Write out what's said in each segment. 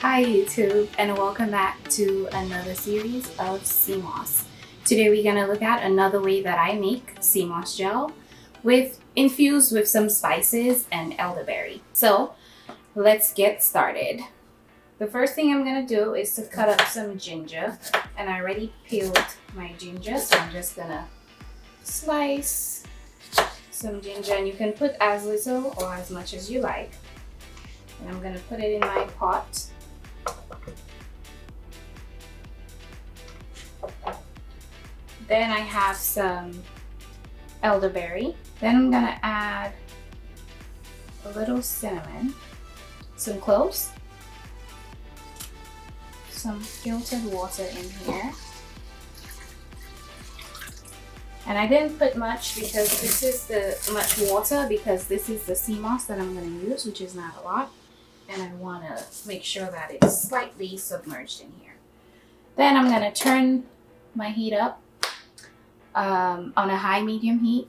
Hi YouTube, and welcome back to another series of sea moss. Today we're going to look at another way that I make sea moss gel infused with some spices and elderberry. So let's get started. The first thing I'm going to do is to cut up some ginger, and I already peeled my ginger, so I'm just going to slice some ginger, and you can put as little or as much as you like. And I'm going to put it in my pot. Then I have some elderberry. Then I'm gonna add a little cinnamon, some cloves, some filtered water in here. And I didn't put much because this is the sea moss that I'm gonna use, which is not a lot. And I wanna make sure that it's slightly submerged in here. Then I'm gonna turn my heat up on a high medium heat.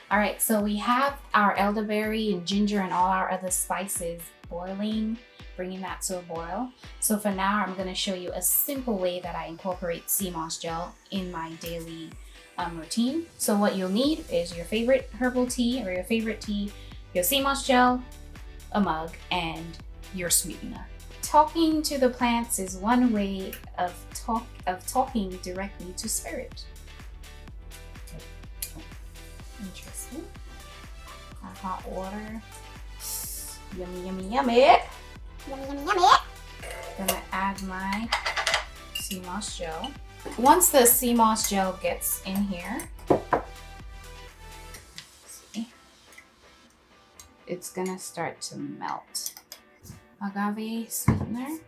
All right, so we have our elderberry and ginger and all our other spices boiling, bringing that to a boil. So for now, I'm going to show you a simple way that I incorporate sea moss gel in my daily routine. So what you'll need is your favorite herbal tea or your favorite tea, your sea moss gel, a mug, and your sweetener. Talking to the plants is one way of talking directly to spirit. Interesting. Our hot water. Yummy, yummy, yummy. Yummy, yummy, yummy. Gonna add my sea moss gel. Once the sea moss gel gets in here, see, it's gonna start to melt. Agave sweetener.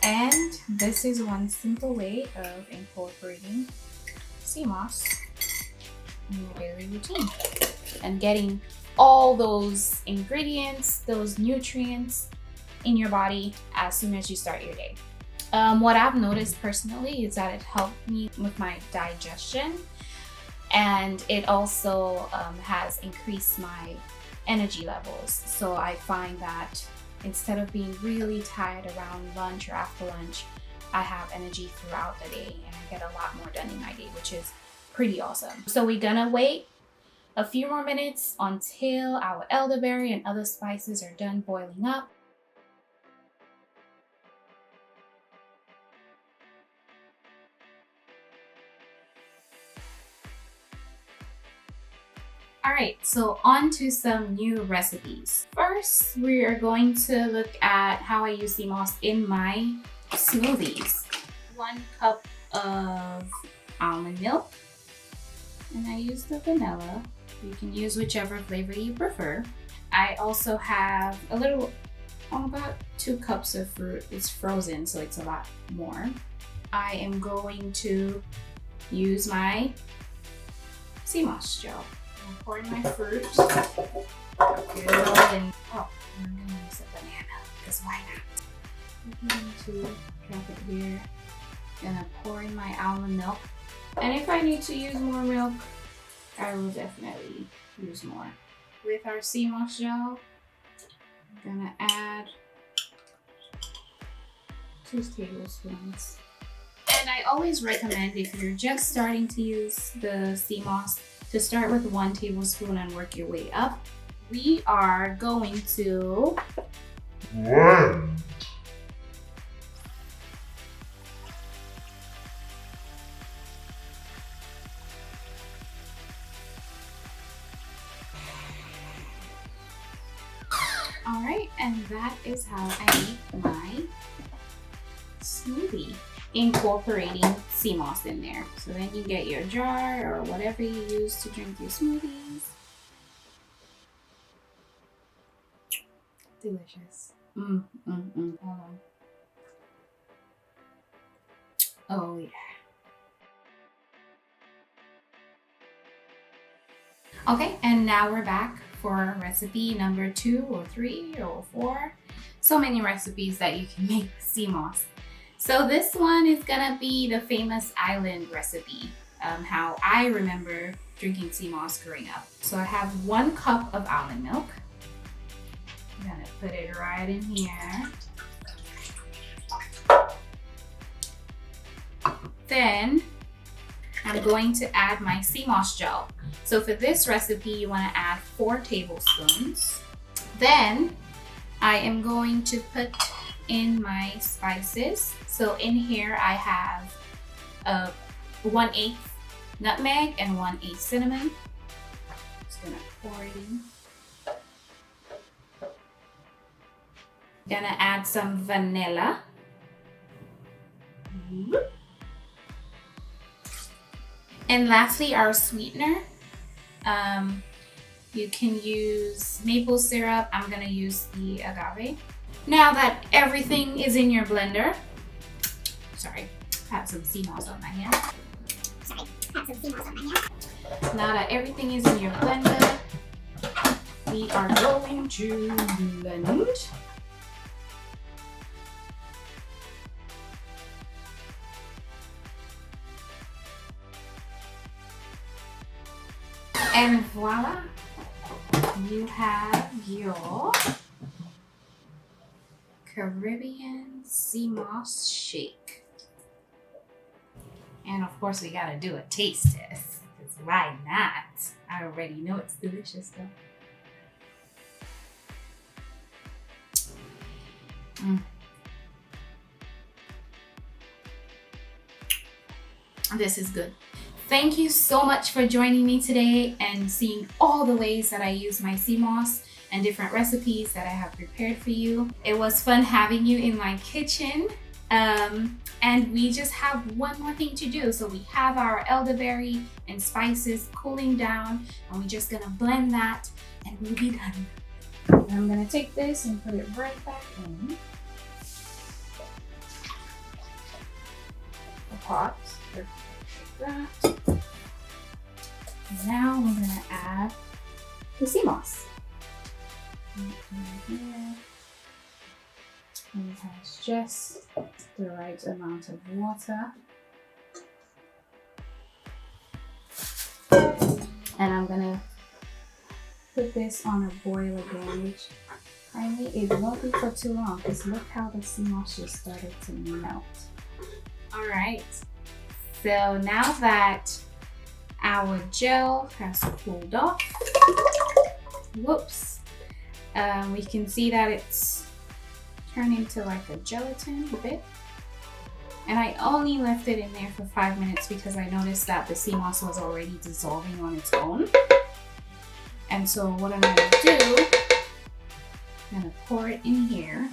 And this is one simple way of incorporating sea moss in your daily routine and getting all those ingredients, those nutrients in your body as soon as you start your day. What I've noticed personally is that it helped me with my digestion, and it also has increased my energy levels. So I find that instead of being really tired around lunch or after lunch, I have energy throughout the day and I get a lot more done in my day, which is pretty awesome. So we're gonna wait a few more minutes until our elderberry and other spices are done boiling up. All right, so on to some new recipes. First, we are going to look at how I use sea moss in my smoothies. 1 cup of almond milk, and I use the vanilla. You can use whichever flavor you prefer. I also have about 2 cups of fruit. It's frozen, so it's a lot more. I am going to use my sea moss gel. I'm pouring my fruit. Good. And I'm gonna use a banana, because why not? I'm going to drop it here. Gonna pour in my almond milk. And if I need to use more milk, I will definitely use more. With our sea moss gel, I'm gonna add 2 tablespoons. And I always recommend, if you're just starting to use the sea moss, to start with 1 tablespoon and work your way up. We are going to blend. All right, and that is how I make my smoothie, incorporating sea moss in there. So then you get your jar or whatever you use to drink your smoothies. Delicious. Hold on. Oh yeah. Okay, and now we're back for recipe number 2 or 3 or 4. So many recipes that you can make sea moss. So this one is gonna be the famous island recipe. how I remember drinking sea moss growing up. So I have 1 cup of almond milk. I'm gonna put it right in here. Then I'm going to add my sea moss gel. So for this recipe, you want to add 4 tablespoons. Then I am going to put in my spices. So in here I have 1/8 nutmeg and 1/8 cinnamon. Just gonna pour it in. Gonna add some vanilla. And lastly, our sweetener. You can use maple syrup. I'm gonna use the agave. Now that everything is in your blender, sorry, I have some sea moss on my hand. Now that everything is in your blender, we are going to blend. And voila, you have your Caribbean sea moss shake. And of course we gotta do a taste test, because why not? I already know it's delicious though. This is good. Thank you so much for joining me today and seeing all the ways that I use my sea moss and different recipes that I have prepared for you. It was fun having you in my kitchen. And we just have one more thing to do. So we have our elderberry and spices cooling down, and we're just gonna blend that and we'll be done. I'm gonna take this and put it right back in the pot. Like that. Now we're gonna add the sea moss. Right here. And it has just the right amount of water. And I'm gonna put this on a boil again, which finally it won't be for too long, because look how the sea moss just started to melt. All right, so now that our gel has cooled off, whoops, we can see that it's turned into like a gelatin a bit. And I only left it in there for 5 minutes because I noticed that the sea moss was already dissolving on its own. And so what I'm gonna do, I'm gonna pour it in here.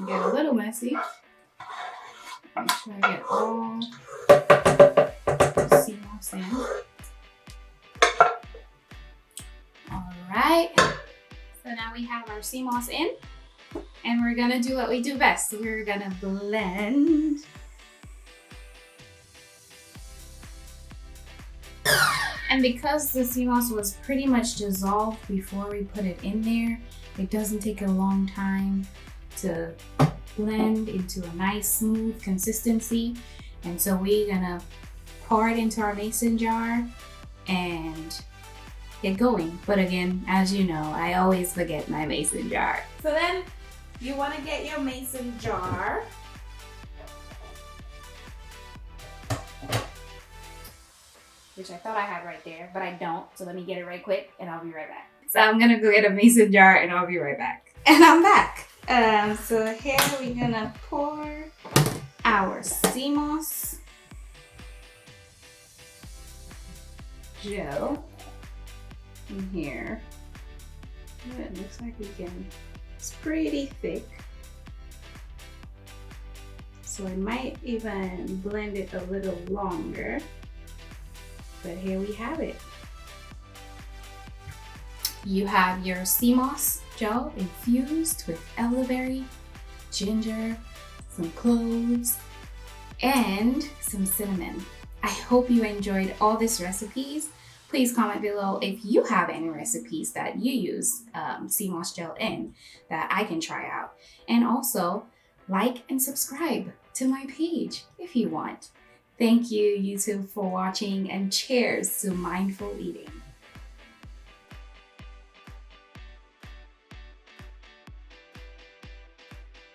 Get a little messy. Make sure I get all the sea moss in. All right. So now we have our sea moss in, and we're gonna do what we do best. We're gonna blend. And because the sea moss was pretty much dissolved before we put it in there, it doesn't take a long time to blend into a nice smooth consistency. And so we're gonna pour it into our mason jar and get going. But again, as you know, I always forget my mason jar. So then you want to get your mason jar. Which I thought I had right there, but I don't. So let me get it right quick and I'll be right back. So I'm gonna go get a mason jar and I'll be right back. And I'm back. So here we're gonna pour our sea moss gel in here. It looks like we can, it's pretty thick. So I might even blend it a little longer. But here we have it. You have your sea moss gel infused with elderberry, ginger, some cloves, and some cinnamon. I hope you enjoyed all these recipes. Please comment below if you have any recipes that you use sea moss gel in that I can try out. And also, like and subscribe to my page if you want. Thank you, YouTube, for watching, and cheers to mindful eating.